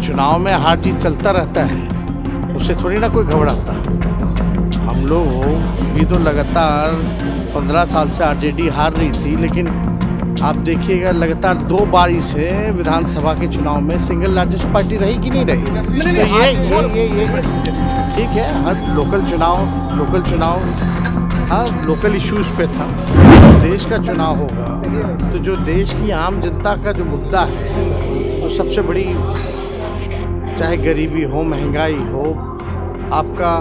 चुनाव में हार जीत चलता रहता है, उससे थोड़ी ना कोई घबराता। हम लोग भी तो लगातार 15 साल से आरजेडी हार रही थी, लेकिन आप देखिएगा लगातार 2 बारी से विधानसभा के चुनाव में सिंगल लार्जेस्ट पार्टी रही कि नहीं रही। तो ये ठीक है, हर लोकल चुनाव हर लोकल इश्यूज पे था। देश का चुनाव होगा तो जो देश की आम जनता का जो मुद्दा है, तो सबसे बड़ी, चाहे गरीबी हो, महंगाई हो, आपका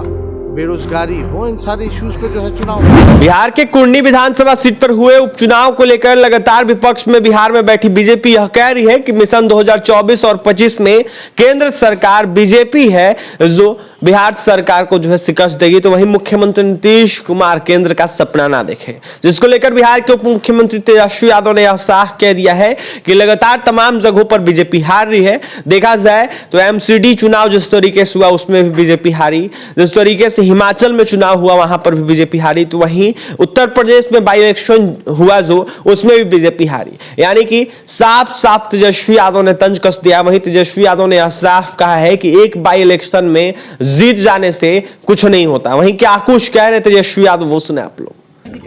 बेरोजगारी हो, इन सारे इश्यूज पे जो है चुनाव। बिहार के कुर्नी विधानसभा सीट पर हुए उपचुनाव को लेकर लगातार विपक्ष में बिहार में बैठी बीजेपी यह कह रही है कि मिशन 2024 और 25 में केंद्र सरकार बीजेपी है जो बिहार सरकार को जो है शिकस्त देगी, तो वहीं मुख्यमंत्री नीतीश कुमार केंद्र का सपना ना देखे, जिसको लेकर बिहार के उप मुख्यमंत्री तेजस्वी यादव ने यह साफ कह दिया है कि लगातार तमाम जगहों पर बीजेपी हार रही है। देखा जाए तो एमसीडी चुनाव जिस तरीके से हुआ उसमें भी बीजेपी हारी, जिस तरीके से हिमाचल में चुनाव हुआ वहां पर भी बीजेपी हारी, तो वहीं उत्तर प्रदेश में बाई इलेक्शन हुआ जो उसमें भी बीजेपी हारी। यानी कि साफ साफ तेजस्वी यादव ने तंज कस दिया। वहीं तेजस्वी यादव ने यह साफ कहा है कि एक बाई इलेक्शन में जीत जाने से कुछ नहीं होता। वहीं क्या कुछ कह रहे तेजस्वी यादव, वो सुने आप लोग।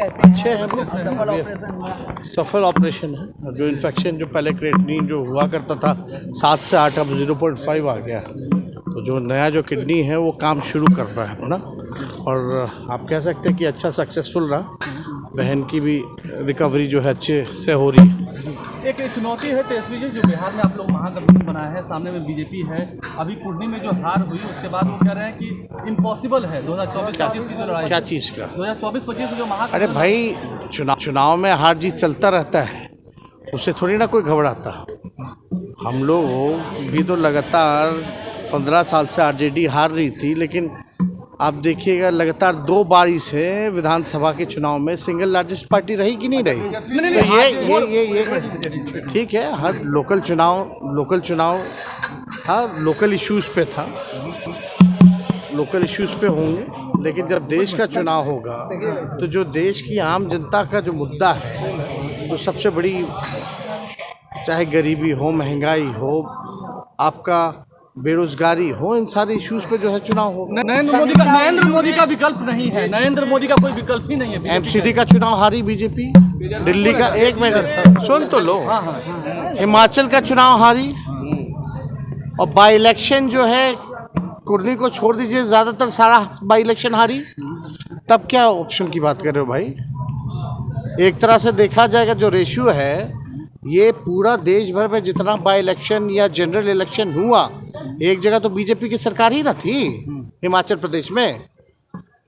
अच्छे हैं, सफल ऑपरेशन है। जो इन्फेक्शन जो पहले क्रिएटिनिन जो हुआ करता था 7 से 8 अब 0.5 आ गया, तो जो नया जो किडनी है वो काम शुरू कर रहा है अपना, और आप कह सकते हैं कि अच्छा सक्सेसफुल रहा। बहन की भी रिकवरी जो है अच्छे से हो रही है। एक चुनौती है तेजस्वी जी, जो बिहार में आप लोग महागठबंधन बनाया है, सामने में बीजेपी है। अभी कुर्नी में जो हार हुई उसके बाद वो कह रहे हैं कि इम्पॉसिबल है 2024-25 की जो लड़ाई। क्या चीज़ का? 2024-25 जो अरे भाई, चुनाव में हार जीत चलता रहता है, उससे थोड़ी ना कोई घबराता। हम लोग भी तो लगातार 15 साल से आरजेडी हार रही थी, लेकिन आप देखिएगा लगातार 2 बारी से विधानसभा के चुनाव में सिंगल लार्जेस्ट पार्टी रही कि नहीं रही। तो ये ठीक है, हर लोकल चुनाव हर लोकल इश्यूज पे था, लोकल इश्यूज पे होंगे, लेकिन जब देश का चुनाव होगा तो जो देश की आम जनता का जो मुद्दा है, तो सबसे बड़ी, चाहे गरीबी हो, महंगाई हो, आपका बेरोजगारी हो, इन सारे इश्यूज पे जो है चुनाव होगा। नरेंद्र मोदी का विकल्प नहीं है, नरेंद्र मोदी का कोई विकल्प ही नहीं है। एमसीडी का चुनाव हारी बीजेपी, दिल्ली का, एक मिनट सुन तो लो, हिमाचल का चुनाव हारी, और बाई इलेक्शन जो है कुर्नी को छोड़ दीजिए, ज्यादातर सारा बाई इलेक्शन हारी। तब क्या ऑप्शन की बात कर रहे हो भाई? एक तरह से देखा जाएगा जो रेशियो है, ये पूरा देश भर में जितना बाई इलेक्शन या जनरल इलेक्शन हुआ, एक जगह तो बीजेपी की सरकार ही ना थी, हिमाचल प्रदेश में।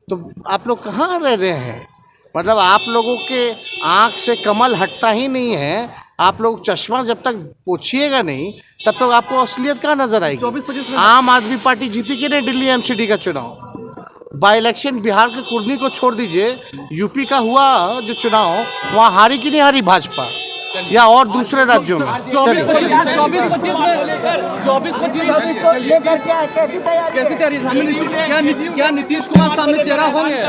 तो आप लोग कहाँ रह रहे हैं? मतलब आप लोगों के आँख से कमल हटता ही नहीं है। आप लोग चश्मा जब तक पोछिएगा नहीं, तब तक आपको असलियत कहाँ नजर आएगी। आम आदमी पार्टी जीती कि नहीं दिल्ली एमसीडी का चुनाव? बाई इलेक्शन बिहार के कुर्नी को छोड़ दीजिए, यूपी का हुआ जो चुनाव, वहाँ हारी कि नहीं हारी भाजपा, या और दूसरे राज्यों में? चलिए 24-25 कैसी तैयारी? क्या नीतीश कुमार सामने चेहरा होंगे?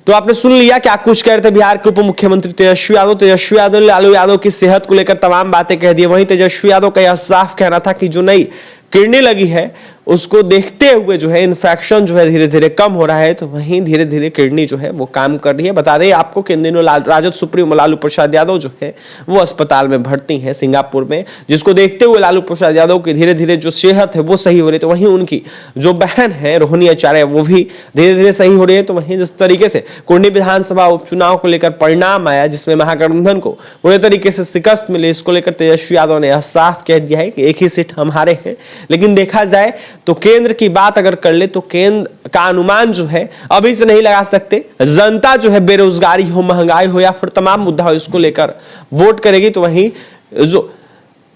तो आपने सुन लिया क्या कुछ कह रहे थे बिहार के उप मुख्यमंत्री तेजस्वी यादव। तेजस्वी यादव ने लालू यादव की सेहत को लेकर तमाम बातें कह दी। वहीं तेजस्वी यादव का यह साफ कहना था कि जो नई किडनी लगी है उसको देखते हुए जो है इन्फेक्शन जो है धीरे धीरे कम हो रहा है, तो वहीं धीरे धीरे किडनी जो है वो काम कर रही है। बता दें आपको कि इन दिनों राजद सुप्रीमो लालू प्रसाद यादव जो है वो अस्पताल में भर्ती है सिंगापुर में, जिसको देखते हुए लालू प्रसाद यादव की धीरे धीरे जो सेहत है वो सही हो रही है। तो वहीं उनकी जो बहन है रोहिणी आचार्य वो भी धीरे धीरे सही हो रही है। तो वहीं जिस तरीके से कुर्नी विधानसभा उपचुनाव को लेकर परिणाम आया, जिसमें महागठबंधन को पूरे तरीके से शिकस्त मिली, इसको लेकर तेजस्वी यादव ने यह साफ कह दिया है कि एक ही सीट हम हारे हैं। लेकिन देखा जाए तो केंद्र की बात अगर कर ले तो केंद्र का अनुमान जो है अभी से नहीं लगा सकते। जनता जो है बेरोजगारी हो, महंगाई हो या फिर तमाम मुद्दा हो, इसको लेकर वोट करेगी। तो वहीं जो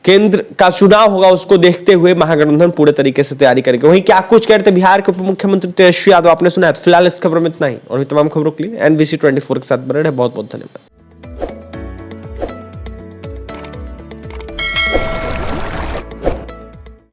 केंद्र का चुनाव होगा उसको देखते हुए महागठबंधन पूरे तरीके से तैयारी करेगी। वहीं क्या कुछ कह रहे थे बिहार के उप मुख्यमंत्री तेजस्वी यादव, आपने सुना है। फिलहाल इस खबर में इतना ही, और भी तमाम खबरों के लिए NBC 24 के साथ बने रहे। बहुत बहुत धन्यवाद।